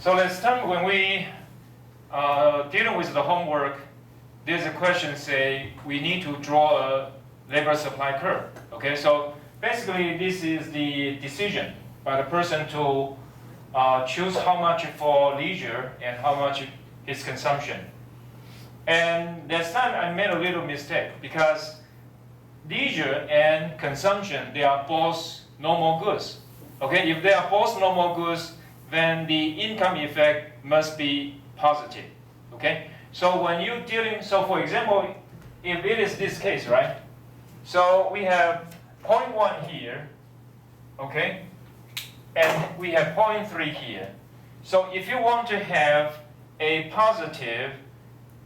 So last time when we dealing with the homework, there's a question say we need to draw a labor supply curve. Okay, so basically this is the decision by the person to choose how much for leisure and how much is consumption. And this time I made a little mistake because leisure and consumption, they are both normal goods. Okay, if they are both normal goods, then the income effect must be positive. Okay, so when you're dealing, so for example, if it is this case, right? So we have 0.1 here, okay, and we have 0.3 here. So if you want to have a positive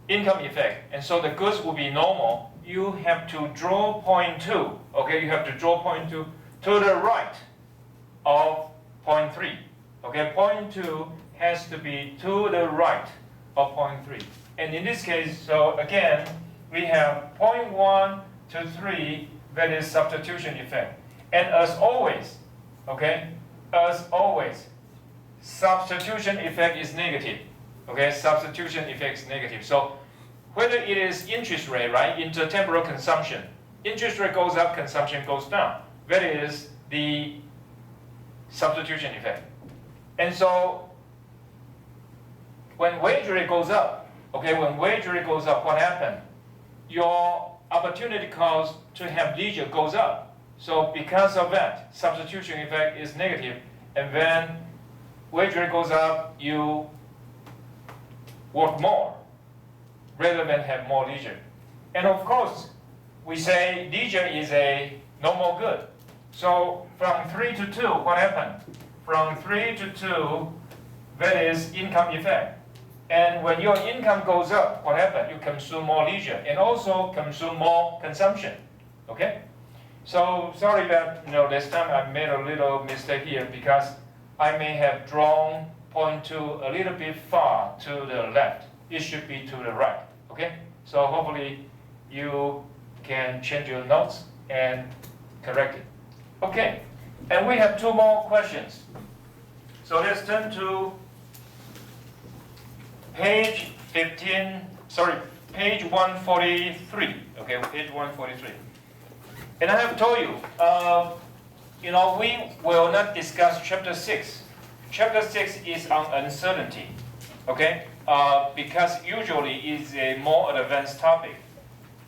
income effect, and so the goods will be normal, you have to draw 0.2, okay, you have to draw 0.2 to the right of 0.3. Okay, 0.2 has to be to the right of 0.3. And in this case, so again, we have 0.1 to 3, that is substitution effect. And as always, okay, as always, substitution effect is negative. Okay, substitution effect is negative. So whether it is interest rate, right, intertemporal consumption, interest rate goes up, consumption goes down. That is the substitution effect. And so when wage rate goes up, okay, when wage rate goes up, what happened? Your opportunity cost to have leisure goes up. So because of that, substitution effect is negative. And then wage rate goes up, you work more rather than have more leisure. And of course, we say leisure is a normal good. So from 3 to 2, what happened? From 3 to 2, that is income effect. And when your income goes up, what happened? You consume more leisure and also consume more consumption. Okay? So sorry that this time I made a little mistake here because I may have drawn 0.2 a little bit far to the left. It should be to the right. Okay? So hopefully you can change your notes and correct it. Okay, and we have 2 more questions. So let's turn to page 143. Okay, page 143. And I have told you, we will not discuss chapter 6. Chapter 6 is on uncertainty, okay? Because usually it's a more advanced topic.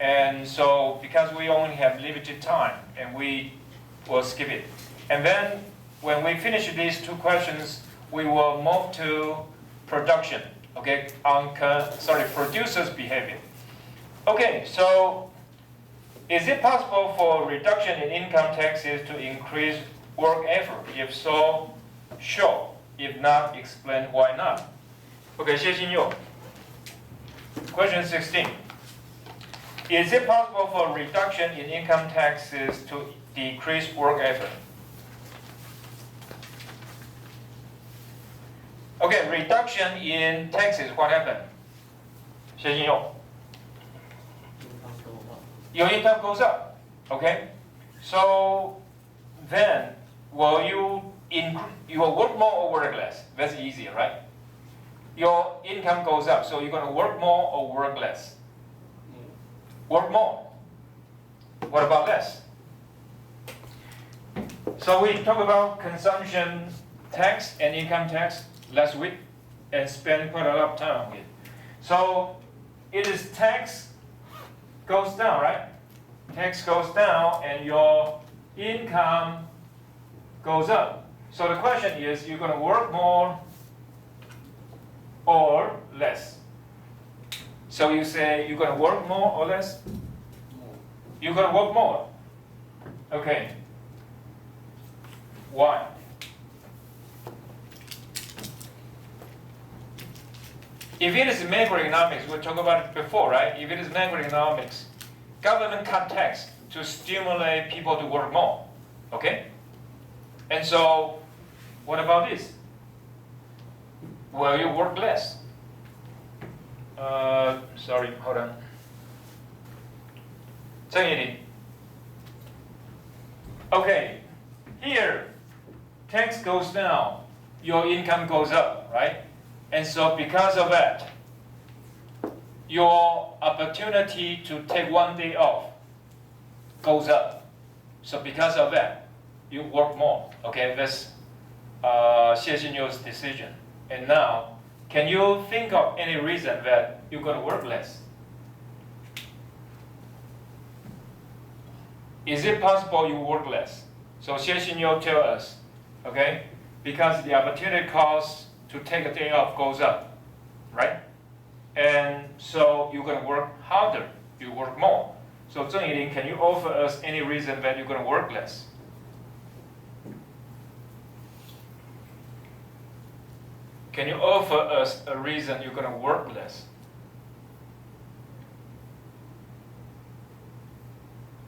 And so because we only have limited time and we will skip it. And then when we finish these 2 questions, we will move to production, okay, producer's behavior. Okay, so is it possible for reduction in income taxes to increase work effort? If so, sure. If not, explain why not. Okay, 谢金佑. Question 16. Is it possible for reduction in income taxes to decrease work effort? Okay, reduction in taxes, what happened? 谢金佑. Your income goes up. Okay? So then will you will work more or work less? That's easier, right? Your income goes up, so you're going to work more or work less? Work more. What about less? So we talked about consumption tax and income tax last week and spent quite a lot of time on it. So it is tax goes down, right? Tax goes down and your income goes up. So the question is, you're going to work more or less? So you say you're going to work more or less? You're going to work more. Okay. Why? If it is macroeconomics, we talked about it before, right? If it is macroeconomics, government cut tax to stimulate people to work more. Okay? And so, what about this? Will you work less? Sorry, hold on. Okay, here, tax goes down, your income goes up, right? And so because of that, your opportunity to take 1 day off goes up. So because of that, you work more. Okay, that's Xie Xinyou's decision. And now, can you think of any reason that you're going to work less? Is it possible you work less? So Xie Xinyou tell us, okay, because the opportunity cost to take a day off goes up, right? And so you're going to work harder, you work more. So Zheng Yilin, can you offer us any reason that you're going to work less? Can you offer us a reason you're going to work less?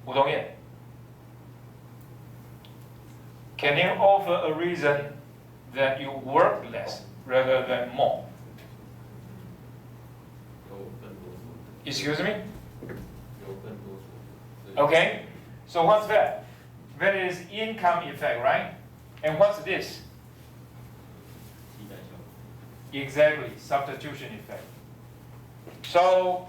Wu Dongyan, can you offer a reason that you work less rather than more? Excuse me? Okay, so what's that? That is income effect, right? And what's this? Exactly, substitution effect. So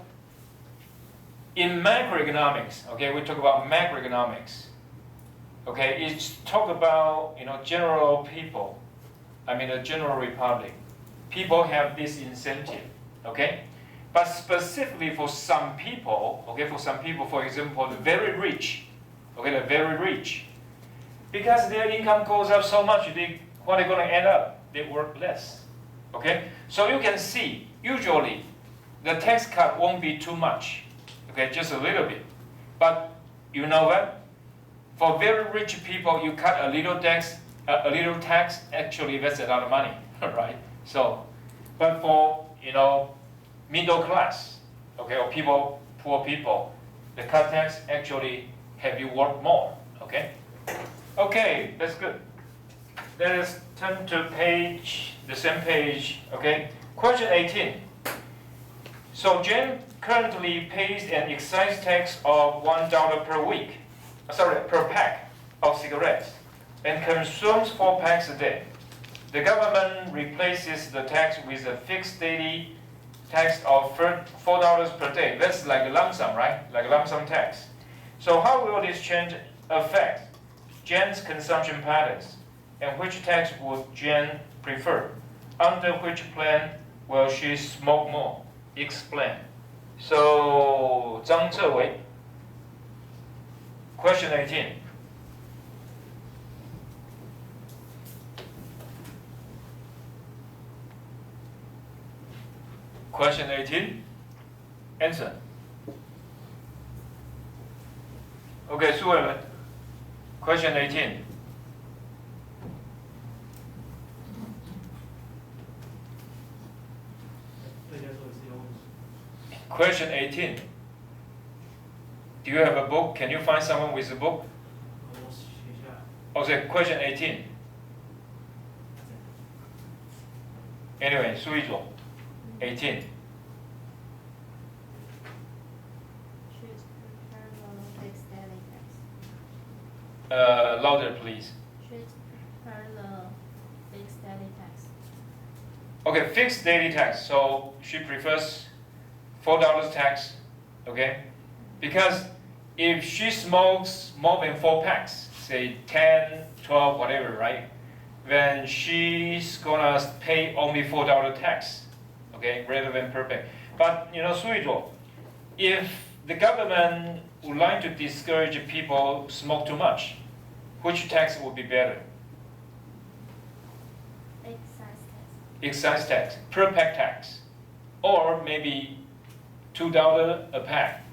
in macroeconomics, okay, we talk about macroeconomics. Okay, it's talk about general people. I mean the general republic. People have this incentive, okay? But specifically for some people, okay, for example, the very rich, okay, the very rich, because their income goes up so much, what are going to end up? They work less. Okay, so you can see, usually, the tax cut won't be too much, okay, just a little bit. But you know what? For very rich people, you cut a little tax, actually that's a lot of money, right? So, but for middle class, okay, or people, poor people, the cut tax actually have you work more, okay? Okay, that's good. Let us turn to the same page, okay? Question 18. So Jen currently pays an excise tax of $1 per pack of cigarettes and consumes 4 packs a day. The government replaces the tax with a fixed daily tax of $4 per day. That's like a lump sum, right? Like a lump sum tax. So how will this change affect Jen's consumption patterns? And which tax would Jen prefer? Under which plan will she smoke more? Explain. So, Zhang Zhewei, question 18. Question 18, answer. Okay, Su Weiwen, question 18. Question 18. Do you have a book? Can you find someone with a book? Okay, question 18. Anyway, Su Yizhuo, 18. Should prefer the fixed daily tax. Louder, please. Should prefer the fixed daily tax. Okay, fixed daily tax. So she prefers $4 tax, okay? Because if she smokes more than 4 packs, say 10, 12, whatever, right? Then she's gonna pay only $4 tax, okay, rather than per pack. But Su Yizhuo, if the government would like to discourage people who smoke too much, which tax would be better? Excise tax. Excise tax, per pack tax, or maybe $2 a pack,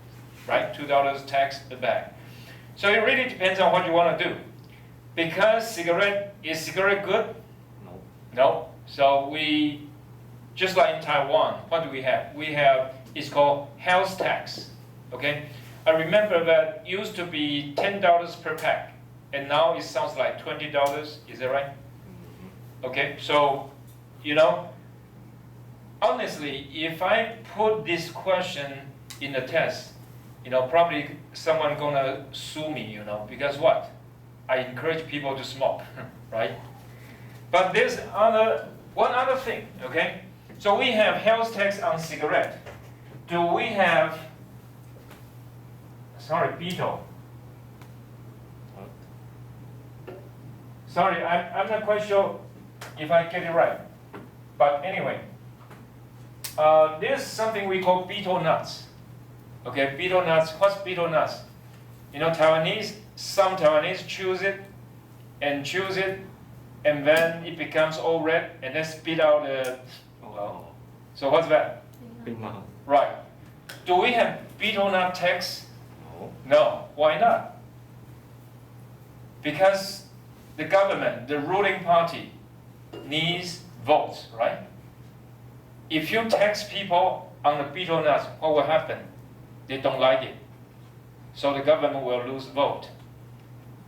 right? $2 tax a pack. So it really depends on what you want to do. Because is cigarette good? No. No. So we, just like in Taiwan, what do we have? We have, it's called health tax, okay? I remember that used to be $10 per pack, and now it sounds like $20, is that right? Okay, so, honestly, if I put this question in the test, probably someone gonna sue me, because what? I encourage people to smoke, right? But there's one other thing, okay? So we have health tax on cigarette. Do we have, sorry, beetle. Sorry, I'm not quite sure if I get it right. But anyway, there's something we call beetle nuts. Okay, beetle nuts. What's beetle nuts? You know, some Taiwanese choose it, and then it becomes all red, and then spit out the, well. So what's that? Right. Do we have beetle nut tax? No. Why not? Because the government, the ruling party, needs votes, right? If you tax people on the beetle nuts, what will happen? They don't like it. So the government will lose vote.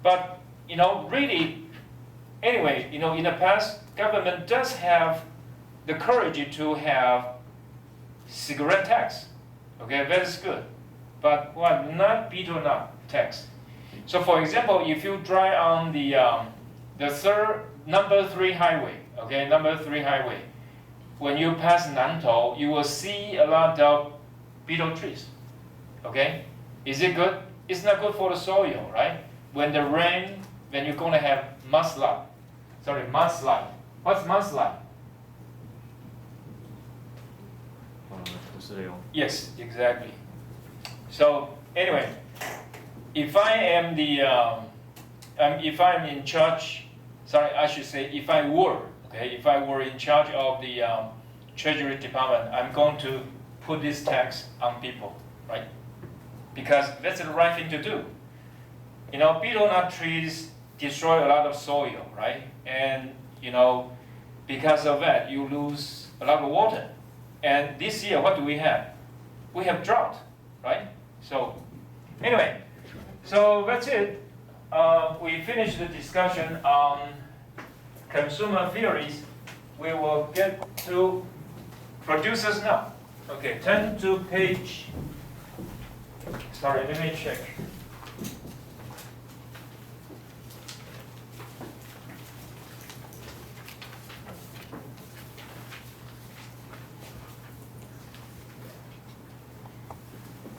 But, you know, really, anyway, you know, in the past, government does have the courage to have cigarette tax. Okay, that's good. But what, not beetle nut tax. So for example, if you drive on the number 3 highway, okay, number 3 highway, when you pass Nantou, you will see a lot of beetle trees. Okay, is it good? It's not good for the soil, right? When the rain, then you're going to have mudslide. Sorry, mudslide. What's mudslide? Yes, exactly. So anyway, if I am if I'm in charge, sorry, I should say if I were, okay, if I were in charge of the Treasury Department, I'm going to put this tax on people, right? Because that's the right thing to do. You know, beetle nut trees destroy a lot of soil, right? And you know, because of that, you lose a lot of water. And this year, what do we have? We have drought, right? So, anyway, so that's it. We finished the discussion on consumer theories. We will get to producers now. Okay, turn to page. Sorry, let me check.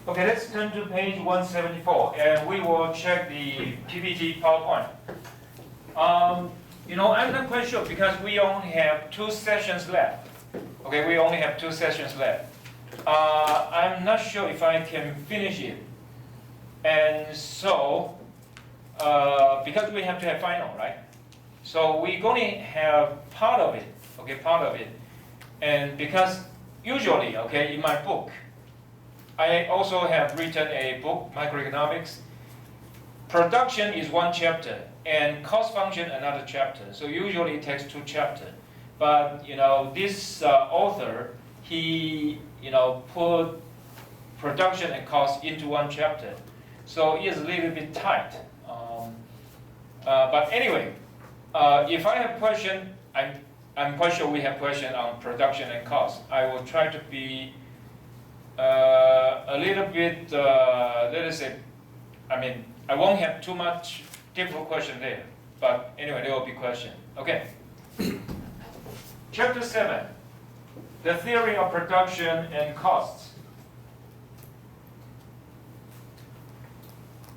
Okay, let's turn to page 174, and we will check the PPT PowerPoint. You know, I'm not quite sure because we only have 2 sessions left. Okay, we only have 2 sessions left. I'm not sure if I can finish it. And so, because we have to have final, right? So we're going to have part of it, okay, part of it. And because usually, okay, in my book, I also have written a book, Microeconomics. Production is 1 chapter, and cost function another chapter. So usually it takes 2 chapters. But you know, this author, he put production and cost into 1 chapter. So it is a little bit tight. But anyway, if I have question, I'm quite sure we have question on production and cost. I will try to be a little bit, let us say, I won't have too much difficult question there, but anyway, there will be question. Okay. Chapter 7, the theory of production and costs.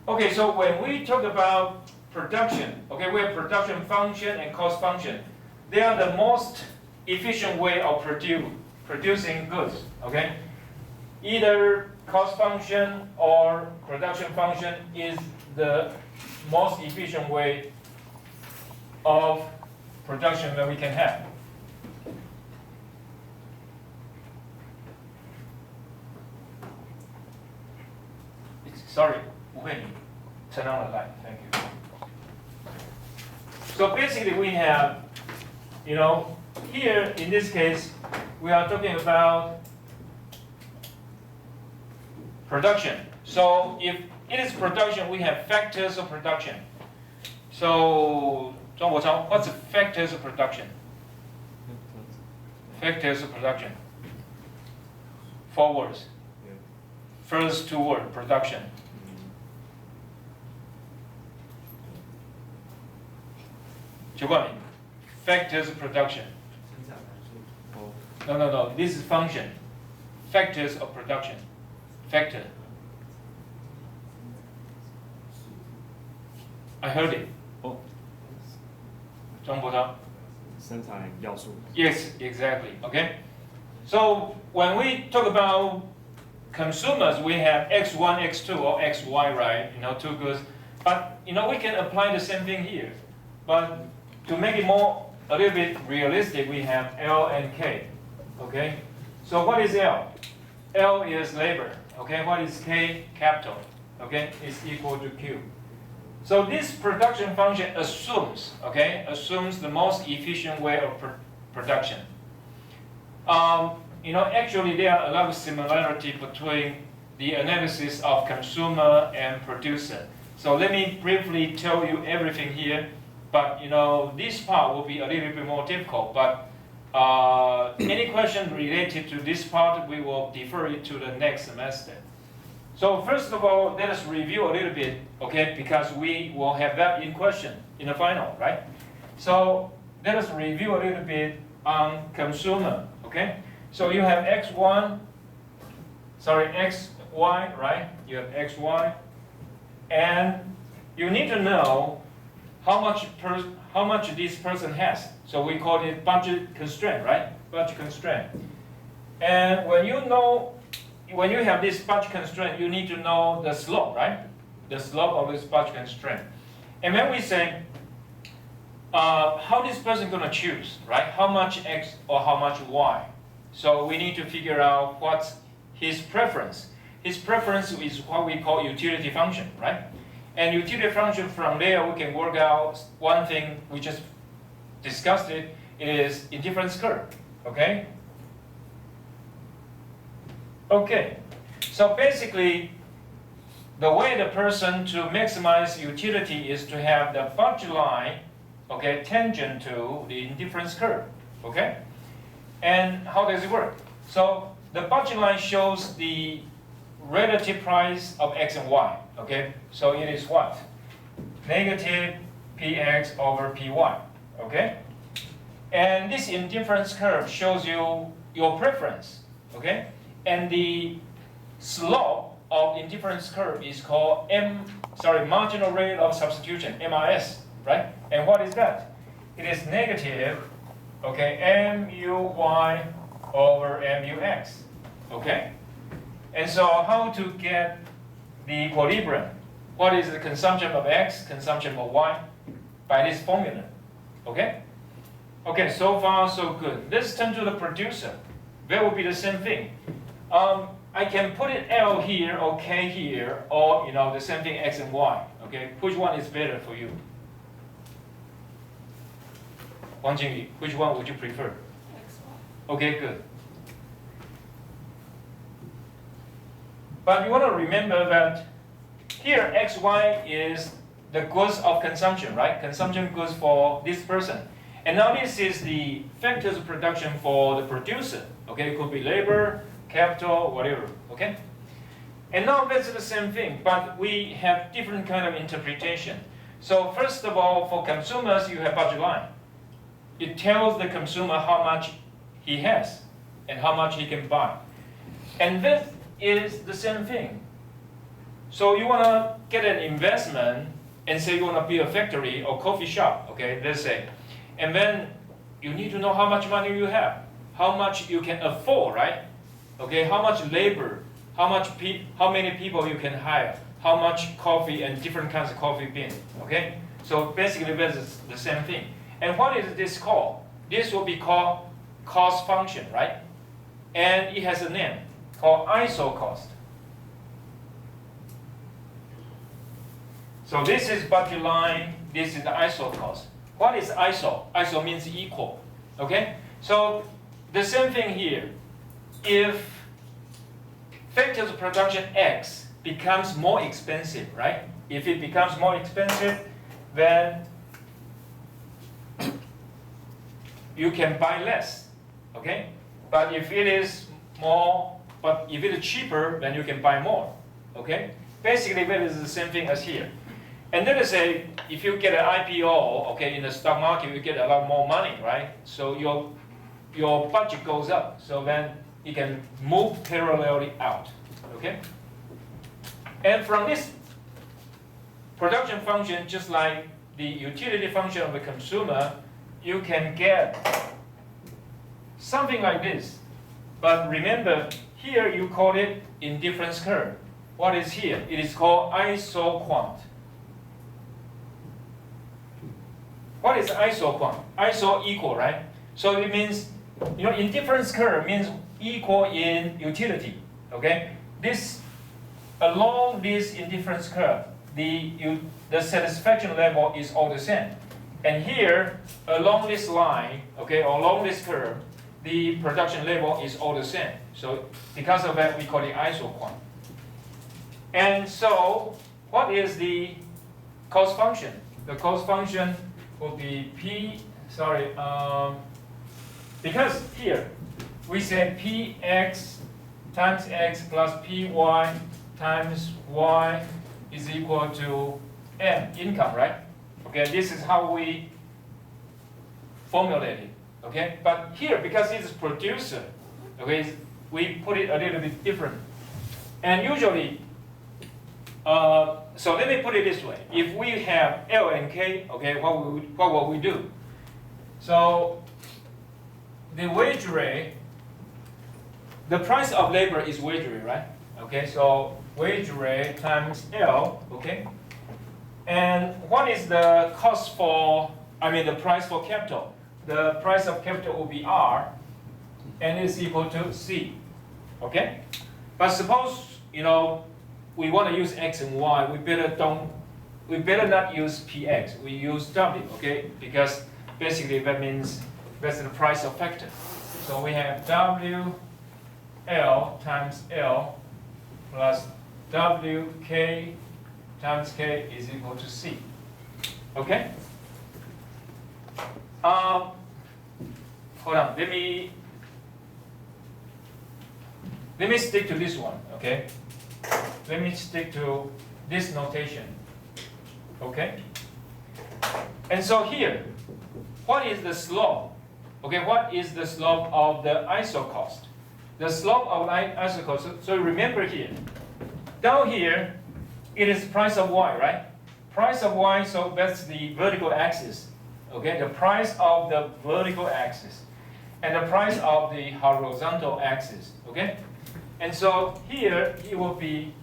Okay, so when we talk about production, okay, we have production function and cost function. They are the most efficient way of producing goods, okay? Either cost function or production function is the most efficient way of production that we can have. Sorry, turn on the light, thank you. So basically we have, here in this case, we are talking about production. So if it is production, we have factors of production. So, what's the factors of production? Factors of production. 4 words. First 2 words, production. Factors of production. Oh. No. This is function. Factors of production. Factor. I heard it. 哦，装不到。生产要素。 Yes, exactly. Okay. So when we talk about consumers, we have X1, X2, or XY, right? Two goods. But we can apply the same thing here. But to make it a little bit realistic, we have L and K. Okay. So what is L? L is labor. Okay. What is K? Capital. Okay. Is equal to Q. So this production function assumes the most efficient way of production. Actually there are a lot of similarity between the analysis of consumer and producer. So let me briefly tell you everything here. But this part will be a little bit more difficult. But any question related to this part, we will defer it to the next semester. So first of all, let us review a little bit, okay? Because we will have that in question in the final, right? So let us review a little bit on consumer, okay? So you have XY, right? You have XY, and you need to know how much this person has. So we call it budget constraint, right? Budget constraint. And when you have this budget constraint, you need to know the slope, right? The slope of this budget constraint. And then we say, how this person gonna choose, right? How much X or how much Y? So we need to figure out what's his preference. His preference is what we call utility function, right? And utility function, from there we can work out one thing we just discussed it, is indifference curve, okay? Okay, so basically, the way the person to maximize utility is to have the budget line, okay, tangent to the indifference curve, okay? And how does it work? So the budget line shows the relative price of X and Y, okay? So it is what? Negative Px over Py, okay? And this indifference curve shows you your preference, okay? And the slope of indifference curve is called marginal rate of substitution, MRS, right? And what is that? It is negative, okay, MUY over MUX, okay? And so how to get the equilibrium? What is the consumption of X, consumption of Y? By this formula, okay? Okay, so far so good. Let's turn to the producer. That will be the same thing. I can put it L here or K here, or the same thing X and Y. Okay, which one is better for you? Wang Jingyi, which one would you prefer? XY. Okay, good. But you want to remember that here XY is the goods of consumption, right? Consumption goods for this person. And now this is the factors of production for the producer. Okay, it could be labor, capital, whatever, okay? And now that's the same thing, but we have different kind of interpretation. So first of all, for consumers, you have budget line. It tells the consumer how much he has and how much he can buy. And this is the same thing. So you want to get an investment and say you want to build a factory or coffee shop, okay, let's say. And then you need to know how much money you have, how much you can afford, right? Okay, how much labor, how many people you can hire, how much coffee and different kinds of coffee beans, okay? So basically that's the same thing. And what is this called? This will be called cost function, right? And it has a name called Isoquant. So this is budget line, this is the Isoquant. What is ISO? ISO means equal, okay? So the same thing here. If factors of production X becomes more expensive, right? If it becomes more expensive, then you can buy less, okay? But if it is cheaper, then you can buy more, okay? Basically, that is the same thing as here. And let us say, if you get an IPO, okay, in the stock market, you get a lot more money, right? So your your budget goes up. So then it can move parallelly out. Okay? And from this production function, just like the utility function of the consumer, you can get something like this. But remember, here you call it indifference curve. What is here? It is called isoquant. What is isoquant? Iso equal, right? So it means, indifference curve means equal in utility. Okay? Along this indifference curve, the satisfaction level is all the same. And here, along this line, okay, along this curve, the production level is all the same. So because of that, we call it isoquant. And so, what is the cost function? The cost function will be because here, we say Px times x plus Py times y is equal to M, income, right? Okay, this is how we formulate it, okay? But here, because it's producer, okay, we put it a little bit different. And usually, so let me put it this way. If we have L and K, okay, what will we do? So the wage rate, the price of labor is wage rate, right? Okay, so wage rate times L, okay? And what is the cost the price for capital? The price of capital will be R, and it's equal to C, okay? But suppose, we want to use X and Y, we better not use PX, we use W, okay? Because basically that means that's the price of factor. So we have W L times L plus WK times K is equal to C. Okay? Hold on, let me stick to this one, okay? Let me stick to this notation, okay? And so here, what is the slope? Okay, what is the slope of the iso cost? The slope of iso cost, so remember here, down here, it is price of Y, right? Price of Y, so that's the vertical axis, okay? The price of the vertical axis, and the price of the horizontal axis, okay? And so here, it will be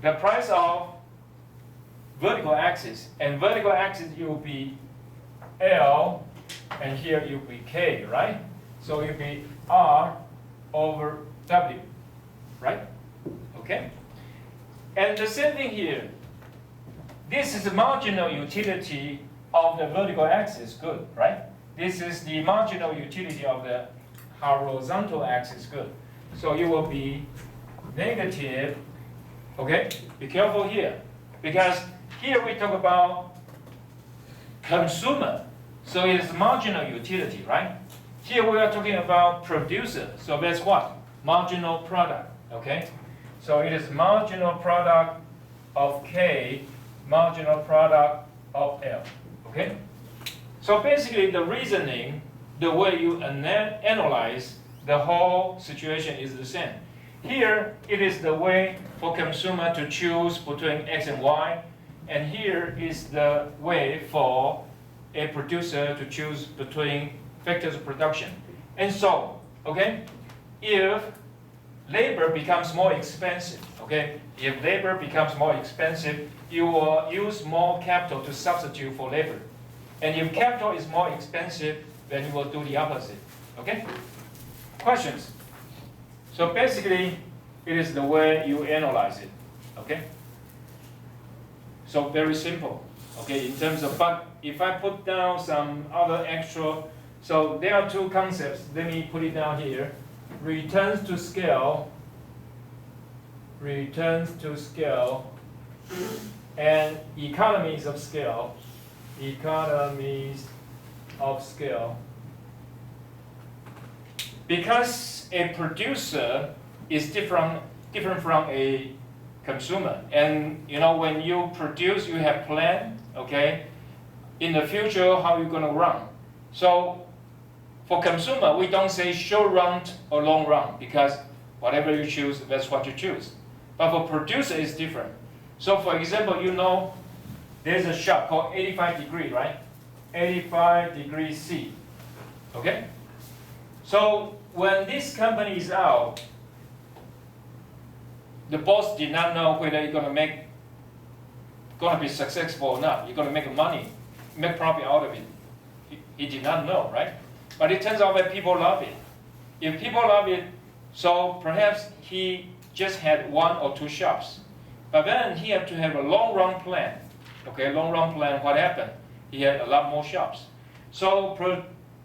the price of vertical axis, and vertical axis, it will be L, and here it will be K, right? So it will be R over W, right? Okay? And the same thing here. This is the marginal utility of the vertical axis, good, right? This is the marginal utility of the horizontal axis, good. So it will be negative, okay? Be careful here, because here we talk about consumer, so it is marginal utility, right? Here we are talking about producer, so that's what? Marginal product, okay? So it is marginal product of K, marginal product of L, okay? So basically the reasoning, the way you analyze the whole situation is the same. Here, it is the way for consumer to choose between X and Y, and here is the way for a producer to choose between factors of production. And so, okay, if labor becomes more expensive, okay, if labor becomes more expensive, you will use more capital to substitute for labor. And if capital is more expensive, then you will do the opposite, okay? Questions? So basically, it is the way you analyze it, okay? So very simple, okay, in terms of, but if I put down some other extra, so there are two concepts, let me put it down here. Returns to scale, and economies of scale, because a producer is different from a consumer. And when you produce, you have plan, okay, in the future how you're going to run. So For consumer, we don't say short run or long run because whatever you choose, that's what you choose. But for producer, it's different. So for example, you know, there's a shop called 85 degree, right? 85 degree C, okay? So when this company is out, the boss did not know whether you're gonna be successful or not. You're gonna make money, make profit out of it. He did not know, right? But it turns out that people love it. If people love it, so perhaps he just had 1 or 2 shops. But then he had to have a long run plan. Okay, long run plan, what happened? He had a lot more shops. So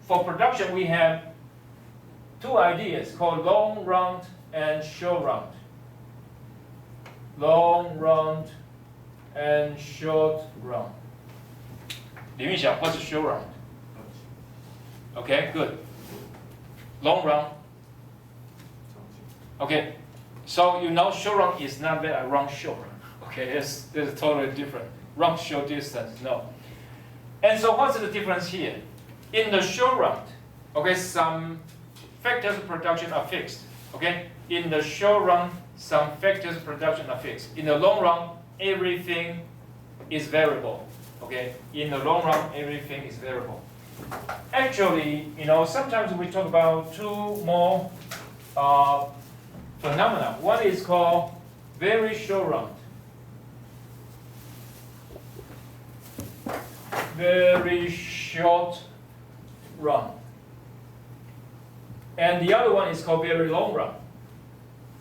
for production, we have 2 ideas called long run and short run. Long run and short run. 李运想, what's a short run? Okay, good. Long run. Okay, so you know short run is not that I run short. Okay, it's totally different. Run short distance, no. And so what's the difference here? In the short run, okay, some factors of production are fixed. Okay, in the short run, some factors of production are fixed. In the long run, everything is variable. Okay, in the long run, everything is variable. Actually, you know, sometimes we talk about 2 more phenomena. One is called very short run. Very short run. And the other one is called very long run.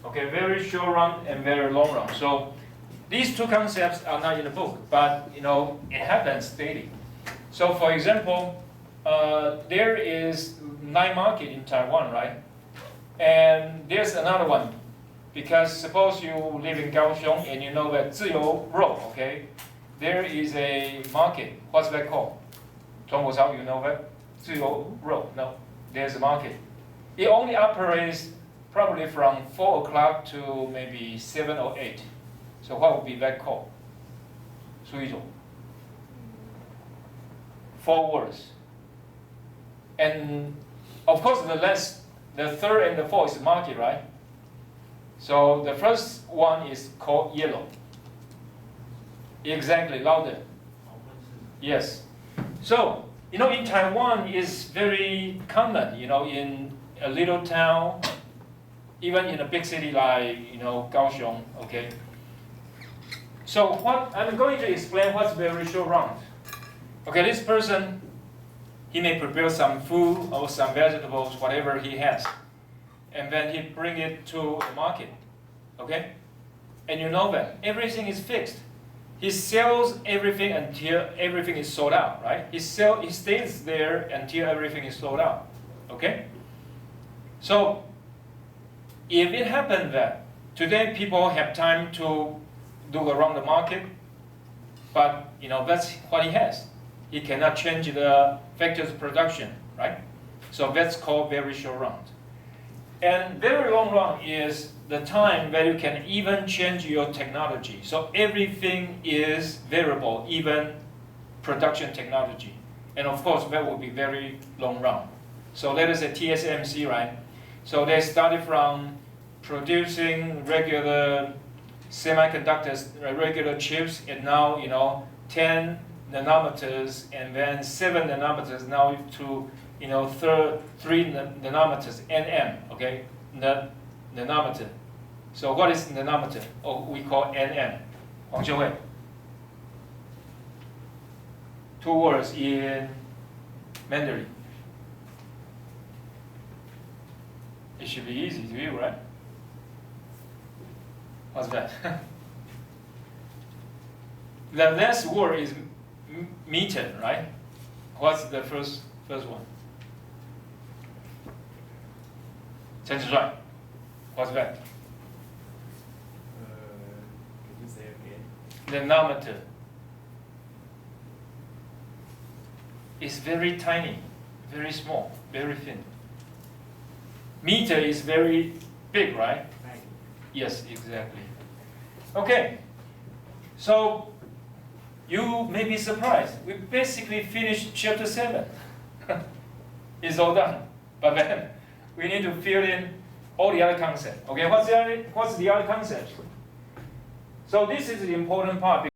Okay, very short run and very long run. So these 2 concepts are not in the book, but you know, it happens daily. So for example, there is night market in Taiwan, right? And there's another one, because suppose you live in Kaohsiung and you know that 自由 Road, okay? There is a market. What's that called? 中国超, you know that? 自由 Road. No, there's a market. It only operates probably from 4 o'clock to maybe 7 or 8. So what would be that called? 出一种. 4 words. And of course, the third and the fourth is market, right? So the first one is called yellow. Exactly, louder. Yes. So, you know, in Taiwan is very common, you know, in a little town, even in a big city like, you know, Kaohsiung, okay? So what I'm going to explain what's very short run. Okay, this person, he may prepare some food or some vegetables, whatever he has, and then he bring it to the market, okay? And you know that everything is fixed. He sells everything until everything is sold out, right? He stays there until everything is sold out, okay? So if it happened that today people have time to look around the market, but you know that's what he has. He cannot change the factors of production, right? So that's called very short run. And very long run is the time where you can even change your technology. So everything is variable, even production technology. And of course, that will be very long run. So let us say TSMC, right? So they started from producing regular semiconductors, regular chips, and now, you know, 10 nanometers, and then 7 nanometers, now to, you know, 3 nanometers, nm, okay, nanometer. So what is nanometer? Oh, we call nm. Huang Xiuhui. 2 words in Mandarin. It should be easy to you, right? What's that? The last word is meter, right? What's the first one? Chen Zhishuai. What's that? Can you say again? Nanometer. It's very tiny, very small, very thin. Meter is very big, right? Right. Yes, exactly. Okay, so you may be surprised. We basically finished chapter 7. It's all done. but then we need to fill in all the other concepts. Okay, what's the other concept? So this is the important part.